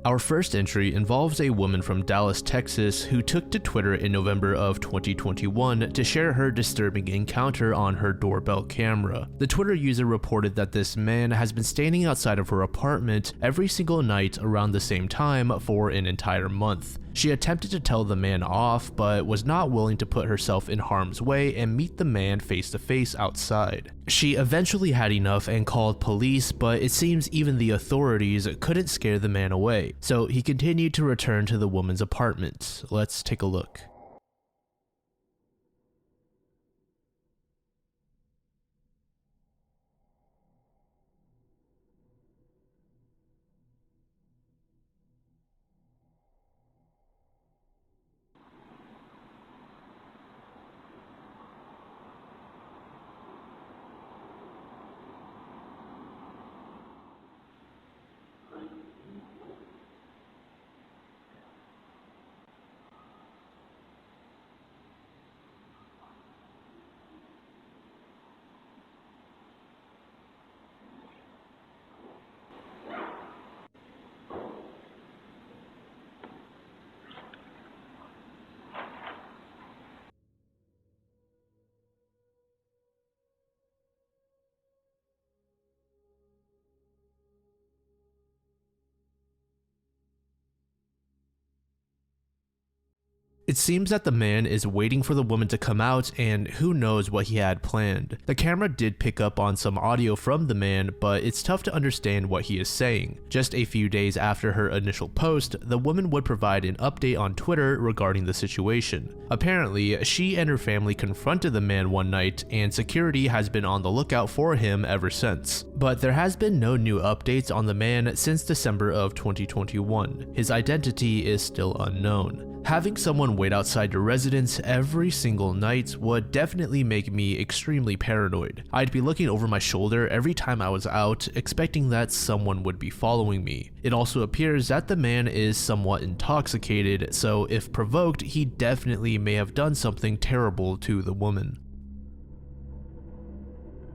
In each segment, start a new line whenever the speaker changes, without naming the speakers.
Our first entry involves a woman from Dallas, Texas, who took to Twitter in November of 2021 to share her disturbing encounter on her doorbell camera. The Twitter user reported that this man has been standing outside of her apartment every single night around the same time for an entire month. She attempted to tell the man off, but was not willing to put herself in harm's way and meet the man face to face outside. She eventually had enough and called police, but it seems even the authorities couldn't scare the man away, so he continued to return to the woman's apartment. Let's take a look. It seems that the man is waiting for the woman to come out, and who knows what he had planned. The camera did pick up on some audio from the man, but it's tough to understand what he is saying. Just a few days after her initial post, the woman would provide an update on Twitter regarding the situation. Apparently, she and her family confronted the man one night, and security has been on the lookout for him ever since. But there has been no new updates on the man since December of 2021. His identity is still unknown. Having someone wait outside your residence every single night would definitely make me extremely paranoid. I'd be looking over my shoulder every time I was out, expecting that someone would be following me. It also appears that the man is somewhat intoxicated, so if provoked, he definitely may have done something terrible to the woman.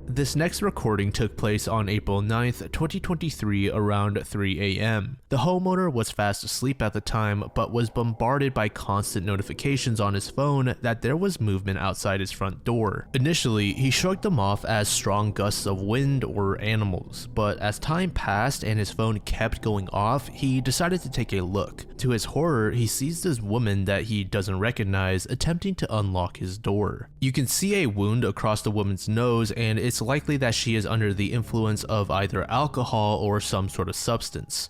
This next recording took place on April 9th, 2023 around 3 a.m. The homeowner was fast asleep at the time, but was bombarded by constant notifications on his phone that there was movement outside his front door. Initially, he shrugged them off as strong gusts of wind or animals, but as time passed and his phone kept going off, he decided to take a look. To his horror, he sees this woman that he doesn't recognize attempting to unlock his door. You can see a wound across the woman's nose, and it's likely that she is under the influence of either alcohol or some sort of substance.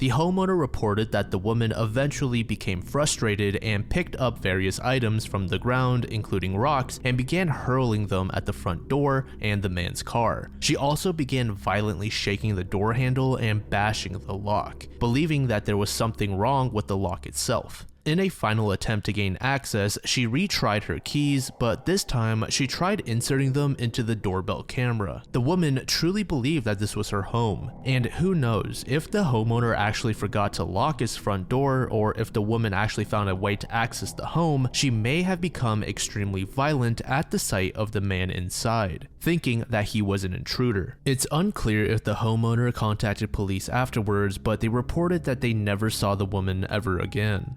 The homeowner reported that the woman eventually became frustrated and picked up various items from the ground, including rocks, and began hurling them at the front door and the man's car. She also began violently shaking the door handle and bashing the lock, believing that there was something wrong with the lock itself. In a final attempt to gain access, she retried her keys, but this time she tried inserting them into the doorbell camera. The woman truly believed that this was her home, and who knows, if the homeowner actually forgot to lock his front door, or if the woman actually found a way to access the home, she may have become extremely violent at the sight of the man inside, thinking that he was an intruder. It's unclear if the homeowner contacted police afterwards, but they reported that they never saw the woman ever again.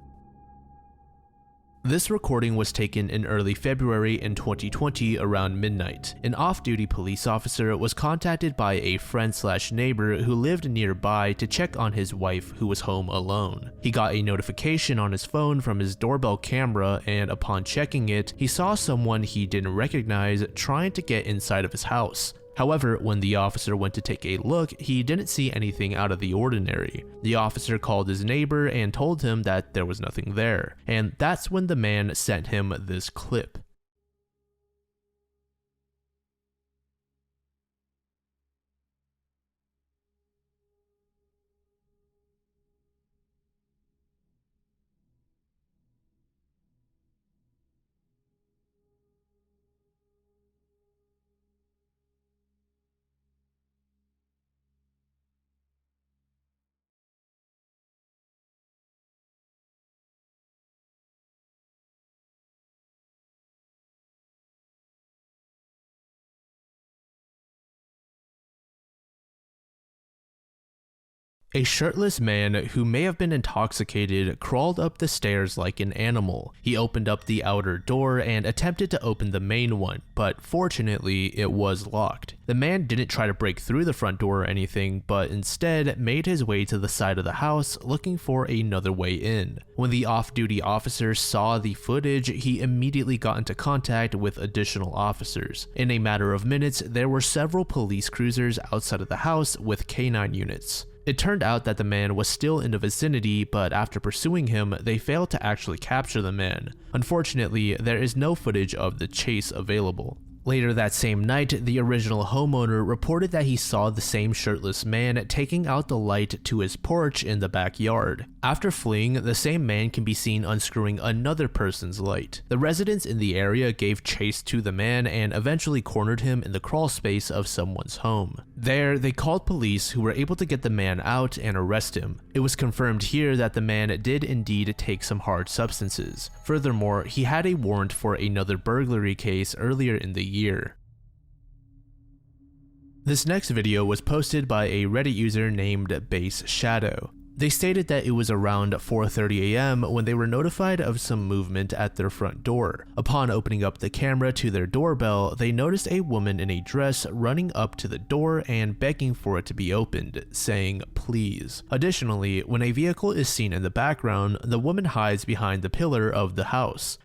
This recording was taken in early February in 2020 around midnight. An off-duty police officer was contacted by a friend/neighbor who lived nearby to check on his wife who was home alone. He got a notification on his phone from his doorbell camera, and upon checking it, he saw someone he didn't recognize trying to get inside of his house. However, when the officer went to take a look, he didn't see anything out of the ordinary. The officer called his neighbor and told him that there was nothing there, and that's when the man sent him this clip. A shirtless man who may have been intoxicated crawled up the stairs like an animal. He opened up the outer door and attempted to open the main one, but fortunately it was locked. The man didn't try to break through the front door or anything, but instead made his way to the side of the house looking for another way in. When the off-duty officer saw the footage, he immediately got into contact with additional officers. In a matter of minutes, there were several police cruisers outside of the house with canine units. It turned out that the man was still in the vicinity, but after pursuing him, they failed to actually capture the man. Unfortunately, there is no footage of the chase available. Later that same night, the original homeowner reported that he saw the same shirtless man taking out the light to his porch in the backyard. After fleeing, the same man can be seen unscrewing another person's light. The residents in the area gave chase to the man and eventually cornered him in the crawl space of someone's home. There, they called police who were able to get the man out and arrest him. It was confirmed here that the man did indeed take some hard substances. Furthermore, he had a warrant for another burglary case earlier in the year. This next video was posted by a Reddit user named Base Shadow. They stated that it was around 4:30 a.m. when they were notified of some movement at their front door. Upon opening up the camera to their doorbell, they noticed a woman in a dress running up to the door and begging for it to be opened, saying, "Please." Additionally, when a vehicle is seen in the background, the woman hides behind the pillar of the house.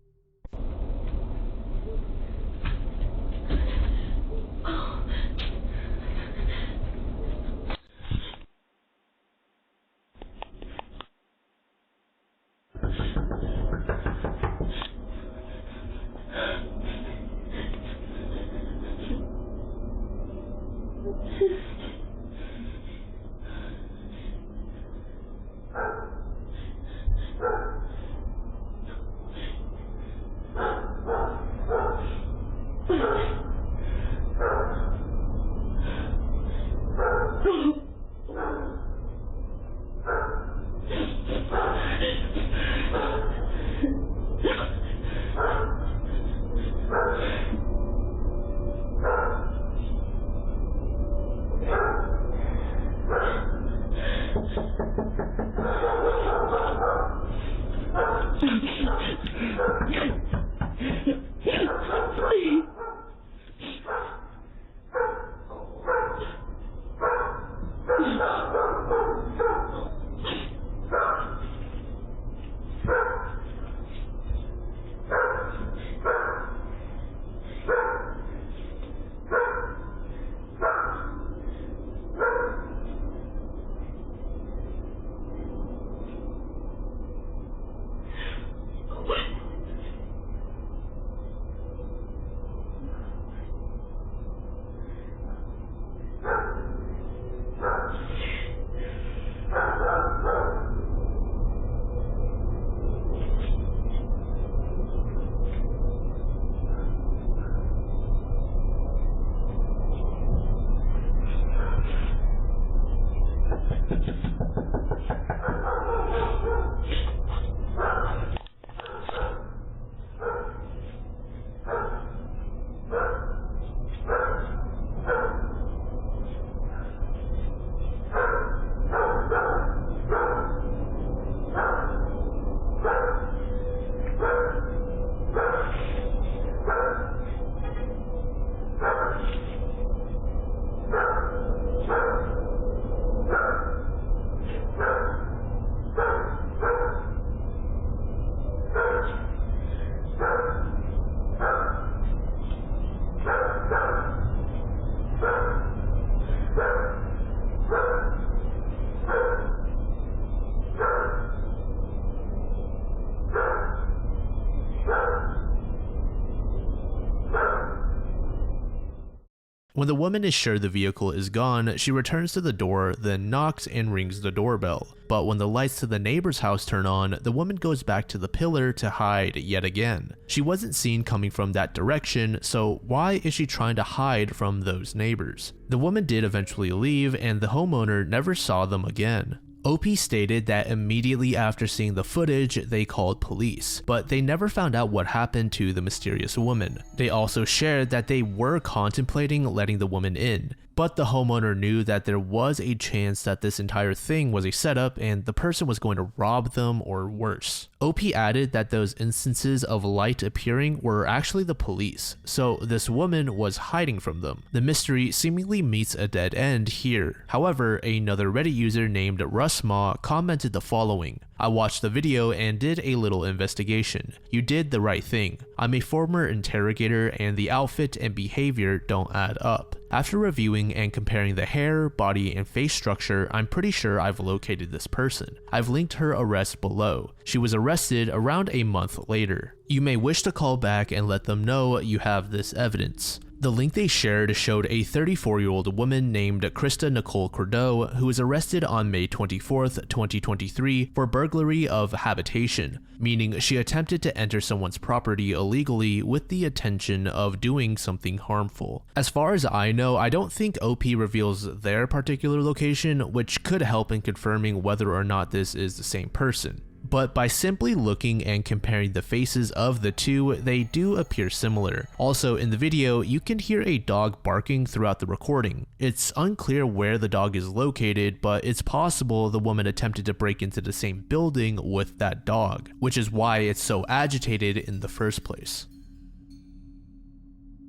When the woman is sure the vehicle is gone, she returns to the door, then knocks and rings the doorbell. But when the lights to the neighbor's house turn on, the woman goes back to the pillar to hide yet again. She wasn't seen coming from that direction, so why is she trying to hide from those neighbors? The woman did eventually leave, and the homeowner never saw them again. OP stated that immediately after seeing the footage, they called police, but they never found out what happened to the mysterious woman. They also shared that they were contemplating letting the woman in, but the homeowner knew that there was a chance that this entire thing was a setup and the person was going to rob them or worse. OP added that those instances of light appearing were actually the police, so this woman was hiding from them. The mystery seemingly meets a dead end here. However, another Reddit user named Rusmaw commented the following: "I watched the video and did a little investigation. You did the right thing. I'm a former interrogator and the outfit and behavior don't add up. After reviewing and comparing the hair, body, and face structure, I'm pretty sure I've located this person. I've linked her arrest below. She was arrested around a month later. You may wish to call back and let them know you have this evidence." The link they shared showed a 34-year-old woman named Krista Nicole Cordeau who was arrested on May 24th, 2023 for burglary of habitation, meaning she attempted to enter someone's property illegally with the intention of doing something harmful. As far as I know, I don't think OP reveals their particular location, which could help in confirming whether or not this is the same person. But by simply looking and comparing the faces of the two, they do appear similar. Also, in the video, you can hear a dog barking throughout the recording. It's unclear where the dog is located, but it's possible the woman attempted to break into the same building with that dog, which is why it's so agitated in the first place.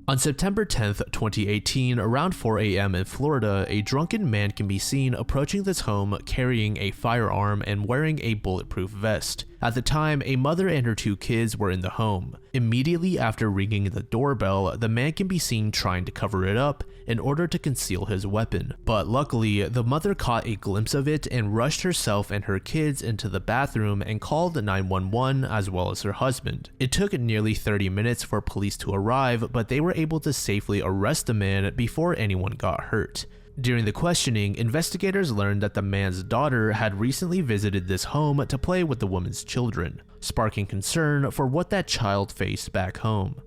On September 10th, 2018, around 4 a.m. in Florida, a drunken man can be seen approaching this home carrying a firearm and wearing a bulletproof vest. At the time, a mother and her 2 kids were in the home. Immediately after ringing the doorbell, the man can be seen trying to cover it up in order to conceal his weapon. But luckily, the mother caught a glimpse of it and rushed herself and her kids into the bathroom and called 911 as well as her husband. It took nearly 30 minutes for police to arrive, but they were able to safely arrest the man before anyone got hurt. During the questioning, investigators learned that the man's daughter had recently visited this home to play with the woman's children, sparking concern for what that child faced back home.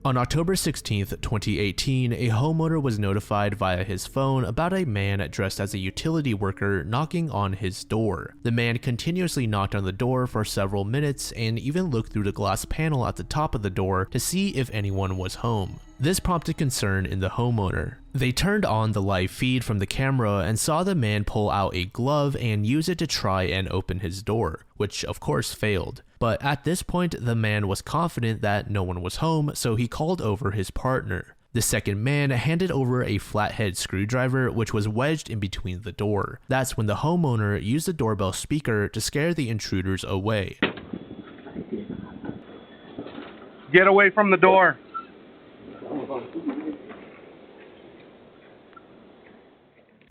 On October 16, 2018, a homeowner was notified via his phone about a man dressed as a utility worker knocking on his door. The man continuously knocked on the door for several minutes and even looked through the glass panel at the top of the door to see if anyone was home. This prompted concern in the homeowner. They turned on the live feed from the camera and saw the man pull out a glove and use it to try and open his door, which of course failed. But at this point, the man was confident that no one was home, so he called over his partner. The second man handed over a flathead screwdriver which was wedged in between the door. That's when the homeowner used the doorbell speaker to scare the intruders away.
Get away from the door.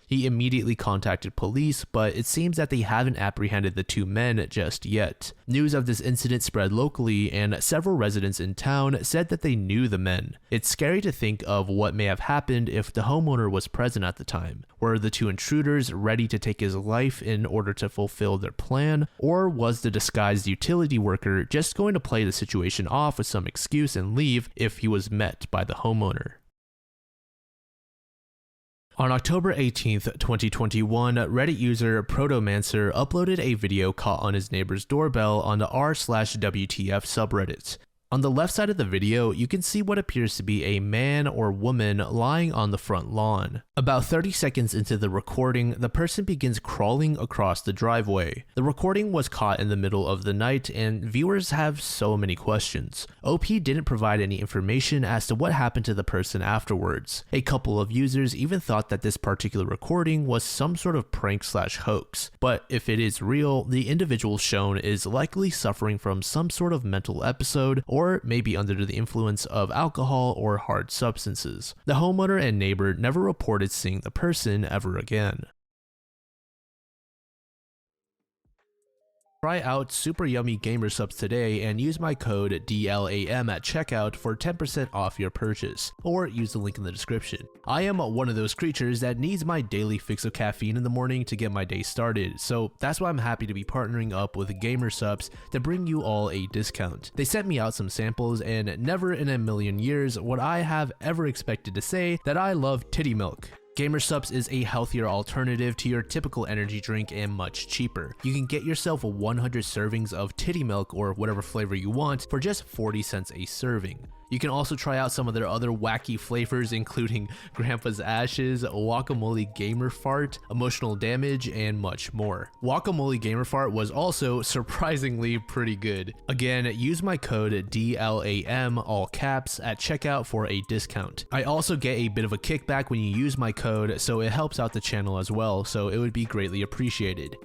He immediately contacted police, but it seems that they haven't apprehended the 2 men just yet. News of this incident spread locally, and several residents in town said that they knew the men. It's scary to think of what may have happened if the homeowner was present at the time. Were the 2 intruders ready to take his life in order to fulfill their plan, or was the disguised utility worker just going to play the situation off with some excuse and leave if he was met by the homeowner? On October 18th, 2021, Reddit user Protomancer uploaded a video caught on his neighbor's doorbell on the r/WTF subreddit. On the left side of the video, you can see what appears to be a man or woman lying on the front lawn. About 30 seconds into the recording, the person begins crawling across the driveway. The recording was caught in the middle of the night, and viewers have so many questions. OP didn't provide any information as to what happened to the person afterwards. A couple of users even thought that this particular recording was some sort of prank/hoax. But if it is real, the individual shown is likely suffering from some sort of mental episode, or maybe under the influence of alcohol or hard substances. The homeowner and neighbor never reported seeing the person ever again. Try out Super Yummy Gamer Subs today and use my code DLAM at checkout for 10% off your purchase, or use the link in the description. I am one of those creatures that needs my daily fix of caffeine in the morning to get my day started, so that's why I'm happy to be partnering up with Gamer Subs to bring you all a discount. They sent me out some samples, and never in a million years would I have ever expected to say that I love titty milk. Gamer Subs is a healthier alternative to your typical energy drink and much cheaper. You can get yourself 100 servings of titty milk or whatever flavor you want for just 40 cents a serving. You can also try out some of their other wacky flavors, including Grandpa's Ashes, Guacamole Gamer Fart, Emotional Damage, and much more. Guacamole Gamer Fart was also surprisingly pretty good. Again, use my code DLAM, all caps, at checkout for a discount. I also get a bit of a kickback when you use my code, so it helps out the channel as well, so it would be greatly appreciated.